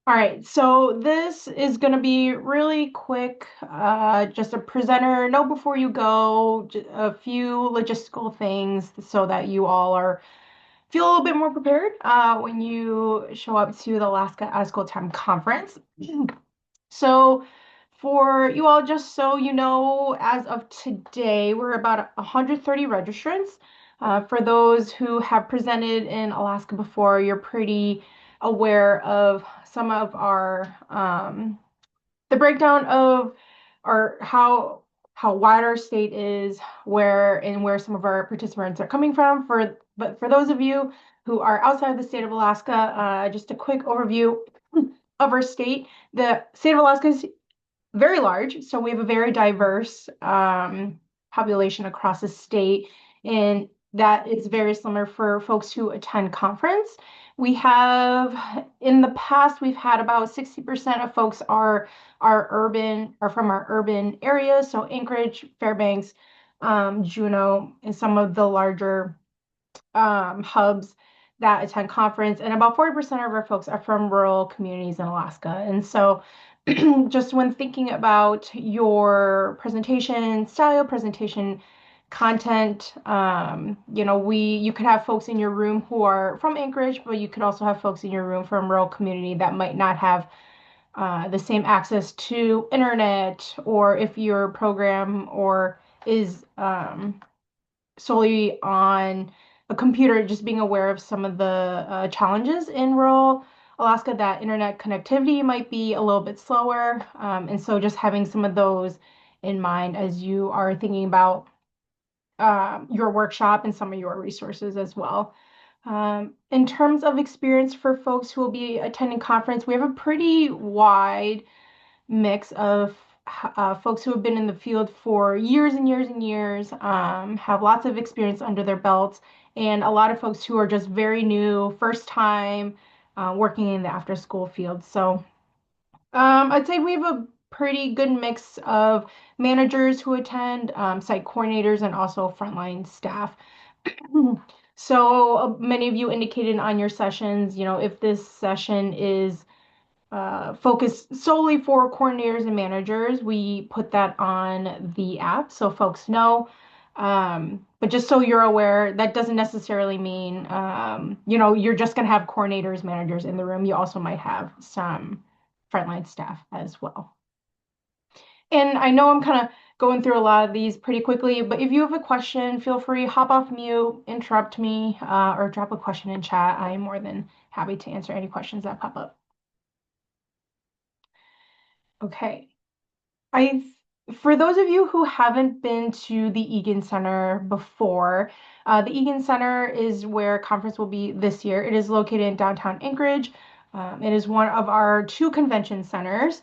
All right, so this is going to be really quick. Just a presenter, know before you go, a few logistical things so that you all are feel a little bit more prepared when you show up to the Alaska Out of School Time Conference. So, for you all, just so you know, as of today, we're about 130 registrants. For those who have presented in Alaska before, you're pretty aware of some of our the breakdown of our how wide our state is, where some of our participants are coming from. But for those of you who are outside the state of Alaska, just a quick overview of our state. The state of Alaska is very large, so we have a very diverse population across the state, and that is very similar for folks who attend conference. We have in the past we've had about 60% of folks are from our urban areas, so Anchorage, Fairbanks, Juneau, and some of the larger hubs that attend conference, and about 40% of our folks are from rural communities in Alaska. And so, just when thinking about your presentation style, presentation content, you could have folks in your room who are from Anchorage, but you could also have folks in your room from rural community that might not have the same access to internet, or if your program or is solely on a computer, just being aware of some of the challenges in rural Alaska, that internet connectivity might be a little bit slower. And so just having some of those in mind as you are thinking about your workshop and some of your resources as well. In terms of experience for folks who will be attending conference, we have a pretty wide mix of folks who have been in the field for years and years and years, have lots of experience under their belts, and a lot of folks who are just very new, first time working in the after school field. So I'd say we have a pretty good mix of managers who attend, site coordinators, and also frontline staff. So many of you indicated on your sessions, if this session is focused solely for coordinators and managers, we put that on the app so folks know. But just so you're aware, that doesn't necessarily mean, you're just going to have coordinators, managers in the room. You also might have some frontline staff as well. And I know I'm kind of going through a lot of these pretty quickly, but if you have a question, feel free, hop off mute, interrupt me, or drop a question in chat. I am more than happy to answer any questions that pop up. Okay. I, for those of you who haven't been to the Egan Center before, the Egan Center is where conference will be this year. It is located in downtown Anchorage. It is one of our two convention centers.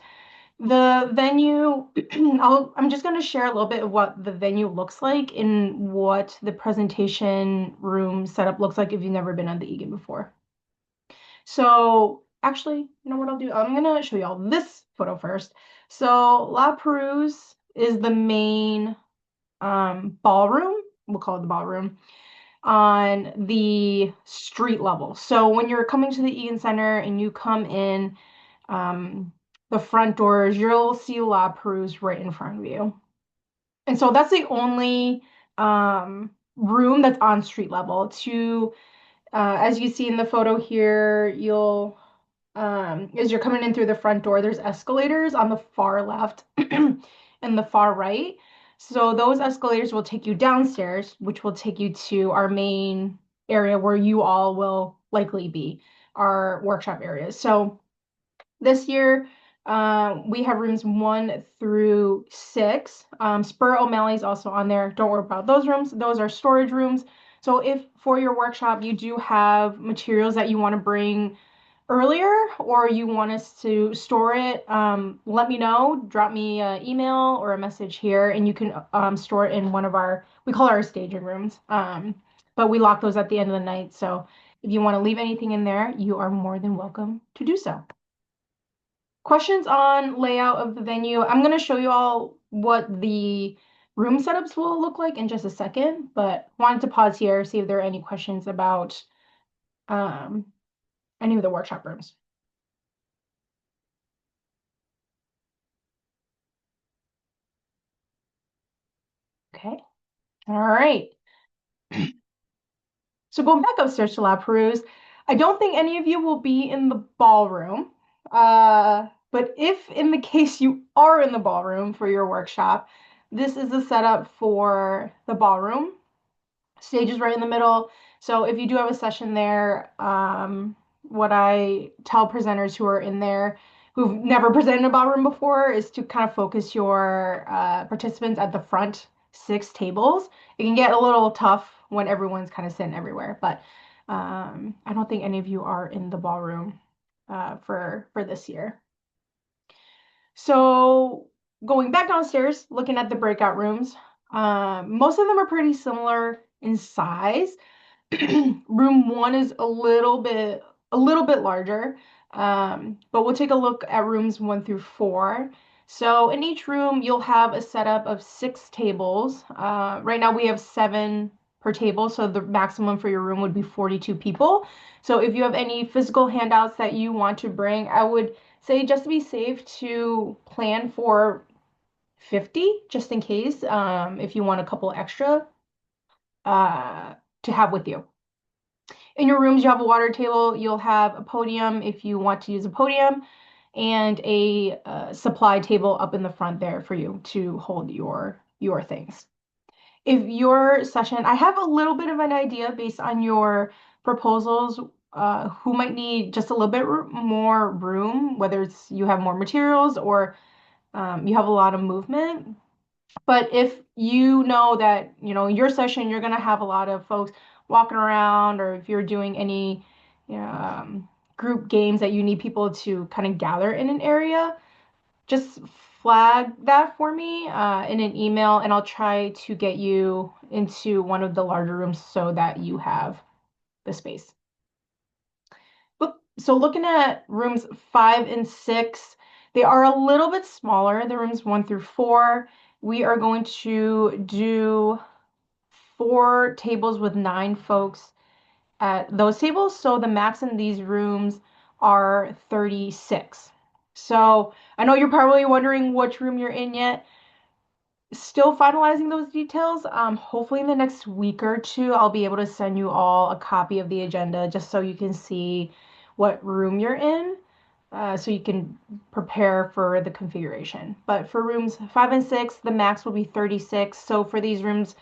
The venue, I'm just going to share a little bit of what the venue looks like and what the presentation room setup looks like if you've never been on the Egan before. So actually, you know what I'll do? I'm gonna show you all this photo first. So La Perouse is the main ballroom. We'll call it the ballroom on the street level. So when you're coming to the Egan Center and you come in the front doors, you'll see La Perouse right in front of you. And so that's the only room that's on street level. To as you see in the photo here, as you're coming in through the front door, there's escalators on the far left and the far right. So those escalators will take you downstairs, which will take you to our main area where you all will likely be, our workshop areas. So this year, we have rooms 1 through 6. Spur O'Malley is also on there. Don't worry about those rooms. Those are storage rooms. So if for your workshop you do have materials that you want to bring earlier, or you want us to store it, let me know. Drop me an email or a message here, and you can store it in one of we call our staging rooms. But we lock those at the end of the night. So if you want to leave anything in there, you are more than welcome to do so. Questions on layout of the venue. I'm going to show you all what the room setups will look like in just a second, but wanted to pause here, see if there are any questions about any of the workshop rooms. Okay. All right. So going back upstairs to La Perouse, I don't think any of you will be in the ballroom. But if in the case you are in the ballroom for your workshop, this is the setup for the ballroom. Stage is right in the middle. So if you do have a session there, what I tell presenters who are in there who've never presented in a ballroom before is to kind of focus your participants at the front six tables. It can get a little tough when everyone's kind of sitting everywhere, but I don't think any of you are in the ballroom for this year. So going back downstairs, looking at the breakout rooms, most of them are pretty similar in size. Room one is a little bit larger, but we'll take a look at rooms 1 through 4. So in each room, you'll have a setup of 6 tables. Right now we have 7 per table, so the maximum for your room would be 42 people. So if you have any physical handouts that you want to bring, I would say just to be safe to plan for 50, just in case, if you want a couple extra to have with you. In your rooms, you have a water table, you'll have a podium if you want to use a podium, and a supply table up in the front there for you to hold your things. If your session, I have a little bit of an idea based on your proposals, who might need just a little bit more room, whether it's you have more materials or you have a lot of movement. But if you know that, your session, you're going to have a lot of folks walking around, or if you're doing any group games that you need people to kind of gather in an area, just flag that for me in an email, and I'll try to get you into one of the larger rooms so that you have the space. So looking at rooms 5 and 6, they are a little bit smaller, the rooms 1 through 4. We are going to do 4 tables with 9 folks at those tables. So the max in these rooms are 36. So I know you're probably wondering which room you're in yet. Still finalizing those details. Hopefully in the next week or two, I'll be able to send you all a copy of the agenda just so you can see what room you're in, so you can prepare for the configuration. But for rooms 5 and 6, the max will be 36. So for these rooms,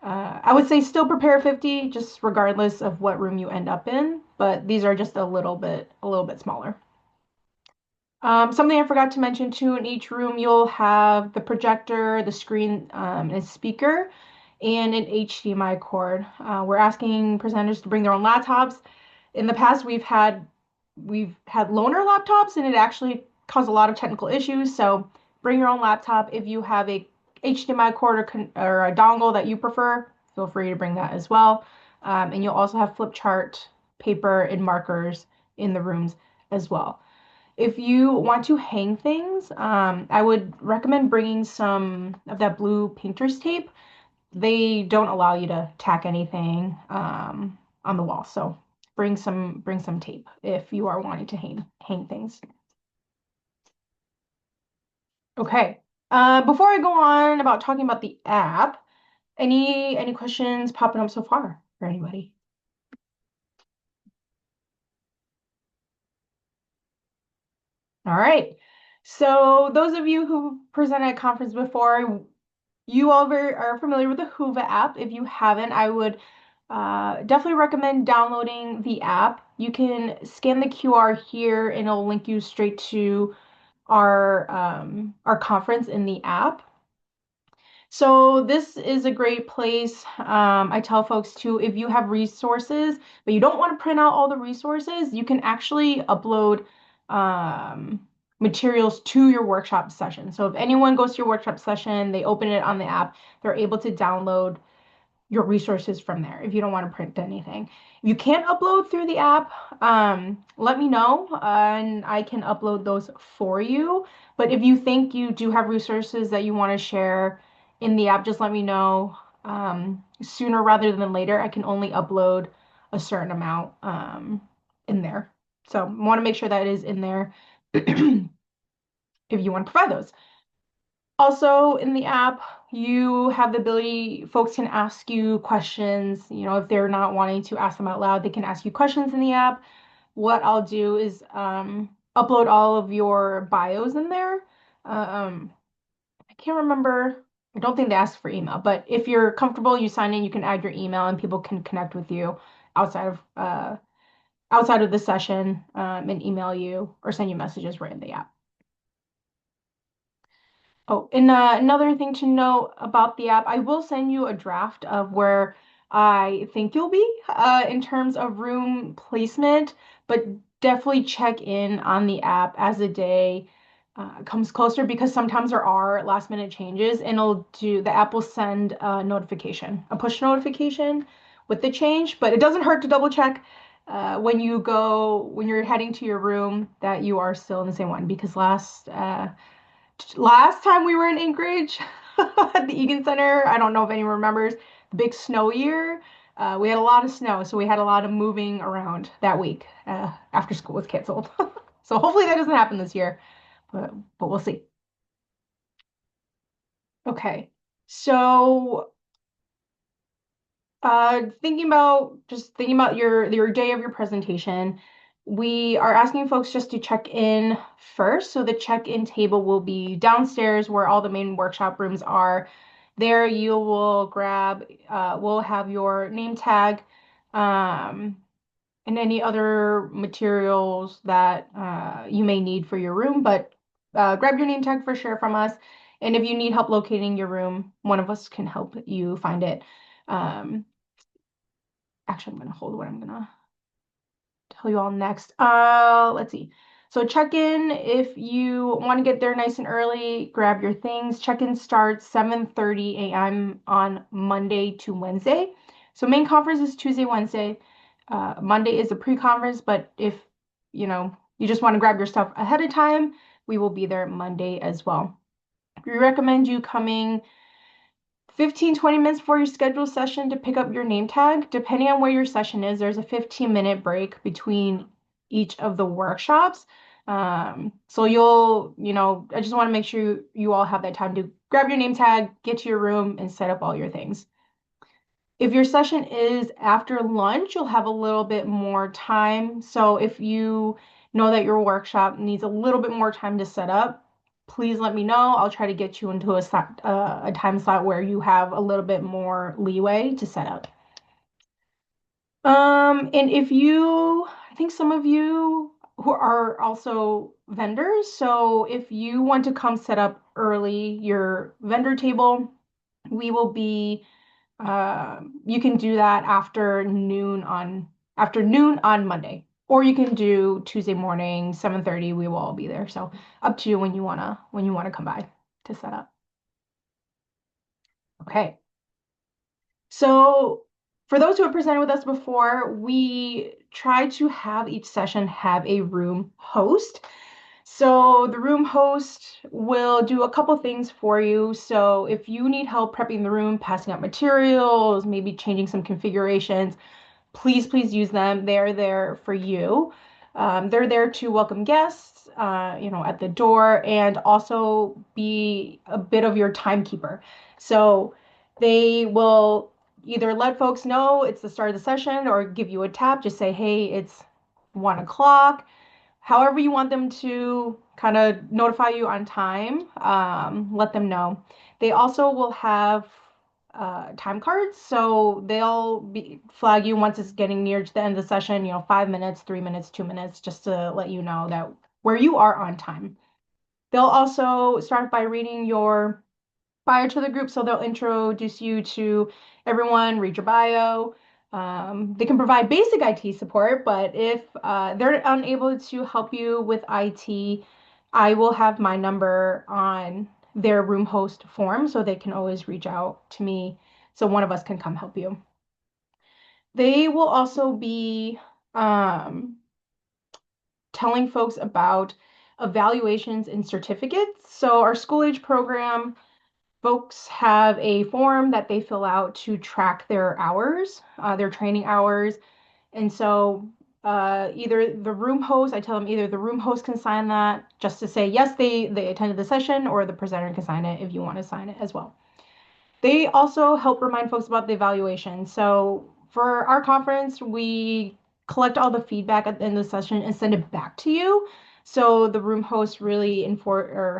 I would say still prepare 50, just regardless of what room you end up in. But these are just a little bit smaller. Something I forgot to mention too, in each room you'll have the projector, the screen, and a speaker, and an HDMI cord. We're asking presenters to bring their own laptops. In the past, we've had loaner laptops, and it actually caused a lot of technical issues. So bring your own laptop. If you have a HDMI cord or a dongle that you prefer, feel free to bring that as well. And you'll also have flip chart paper and markers in the rooms as well. If you want to hang things, I would recommend bringing some of that blue painter's tape. They don't allow you to tack anything on the wall, so bring some tape if you are wanting to hang things. Okay. Before I go on about talking about the app, any questions popping up so far for anybody? All right. So those of you who presented at conference before, you all are familiar with the Hoover app. If you haven't, I would definitely recommend downloading the app. You can scan the QR here, and it'll link you straight to our conference in the app. So this is a great place. I tell folks too, if you have resources, but you don't want to print out all the resources, you can actually upload materials to your workshop session. So if anyone goes to your workshop session, they open it on the app, they're able to download your resources from there if you don't want to print anything. If you can't upload through the app, let me know and I can upload those for you. But if you think you do have resources that you want to share in the app, just let me know sooner rather than later. I can only upload a certain amount in there. So I want to make sure that it is in there if you want to provide those. Also, in the app, you have the ability, folks can ask you questions. If they're not wanting to ask them out loud, they can ask you questions in the app. What I'll do is upload all of your bios in there. Um, I can't remember. I don't think they ask for email, but if you're comfortable, you sign in, you can add your email and people can connect with you outside of uh, outside of the session and email you or send you messages right in the app. Oh, and another thing to note about the app, I will send you a draft of where I think you'll be in terms of room placement, but definitely check in on the app as the day comes closer because sometimes there are last minute changes and the app will send a notification, a push notification with the change, but it doesn't hurt to double check when you're heading to your room that you are still in the same one because last time we were in Anchorage at the Egan Center, I don't know if anyone remembers the big snow year. We had a lot of snow, so we had a lot of moving around that week after school was canceled. So hopefully that doesn't happen this year, but we'll see. Okay, so thinking about your day of your presentation, we are asking folks just to check in first. So the check-in table will be downstairs where all the main workshop rooms are. There you will we'll have your name tag, um, and any other materials that you may need for your room, but grab your name tag for sure from us. And if you need help locating your room, one of us can help you find it. Um, Actually, I'm gonna hold what I'm gonna tell you all next. Let's see. So check in if you want to get there nice and early, grab your things. Check-in starts 7:30 a.m. on Monday to Wednesday. So main conference is Tuesday, Wednesday. Monday is a pre-conference, but if you just want to grab your stuff ahead of time, we will be there Monday as well. We recommend you coming 15-20 minutes before your scheduled session to pick up your name tag. Depending on where your session is, there's a 15-minute break between each of the workshops. So I just want to make sure you all have that time to grab your name tag, get to your room, and set up all your things. If your session is after lunch, you'll have a little bit more time. So if you know that your workshop needs a little bit more time to set up, please let me know. I'll try to get you into a time slot where you have a little bit more leeway to set up. And I think some of you who are also vendors, so if you want to come set up early your vendor table, we will be you can do that after noon on Monday, or you can do Tuesday morning, 7:30. We will all be there. So up to you when you wanna come by to set up. Okay. So for those who have presented with us before, we try to have each session have a room host. So the room host will do a couple things for you. So if you need help prepping the room, passing out materials, maybe changing some configurations, please use them. They're there for you. They're there to welcome guests, at the door and also be a bit of your timekeeper. So they will either let folks know it's the start of the session or give you a tap, just say, hey, it's 1 o'clock. However you want them to kind of notify you on time, let them know. They also will have time cards, so they'll flag you once it's getting near to the end of the session, 5 minutes, 3 minutes, 2 minutes, just to let you know that where you are on time. They'll also start by reading your bio to the group, so they'll introduce you to everyone, read your bio. They can provide basic IT support, but if they're unable to help you with IT, I will have my number on their room host form, so they can always reach out to me so one of us can come help you. They will also be um, telling folks about evaluations and certificates. So our school age program, folks have a form that they fill out to track their hours, their training hours. And so either the room host, I tell them either the room host can sign that just to say yes, they attended the session, or the presenter can sign it if you want to sign it as well. They also help remind folks about the evaluation. So for our conference, we collect all the feedback at the end of the session and send it back to you. So the room host really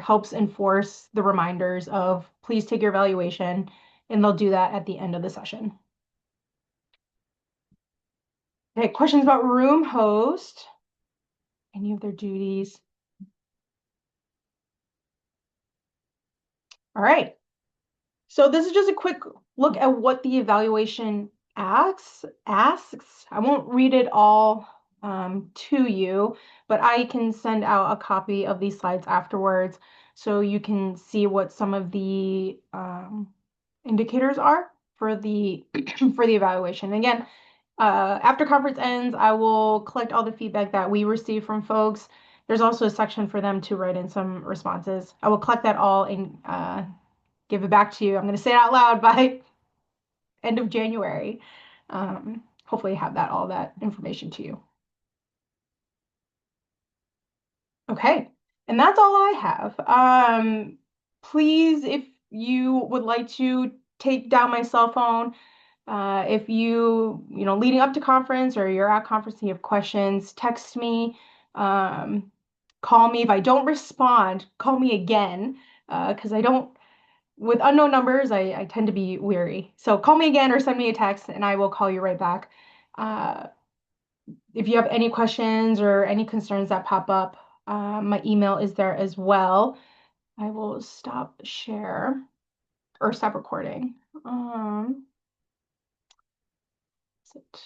helps enforce the reminders of please take your evaluation, and they'll do that at the end of the session. Okay, questions about room host? Any of their duties? All right. So this is just a quick look at what the evaluation asks. I won't read it all to you, but I can send out a copy of these slides afterwards so you can see what some of the indicators are for the for the evaluation. Again, after conference ends, I will collect all the feedback that we receive from folks. There's also a section for them to write in some responses. I will collect that all and give it back to you. I'm going to say it out loud by end of January. Hopefully, have all that information to you. Okay, and that's all I have. Please, if you would like to take down my cell phone, if leading up to conference or you're at conference and you have questions, text me, call me. If I don't respond, call me again, because I don't, with unknown numbers, I tend to be weary. So call me again or send me a text and I will call you right back. Uh, if you have any questions or any concerns that pop up, my email is there as well. I will stop share or stop recording. That's it.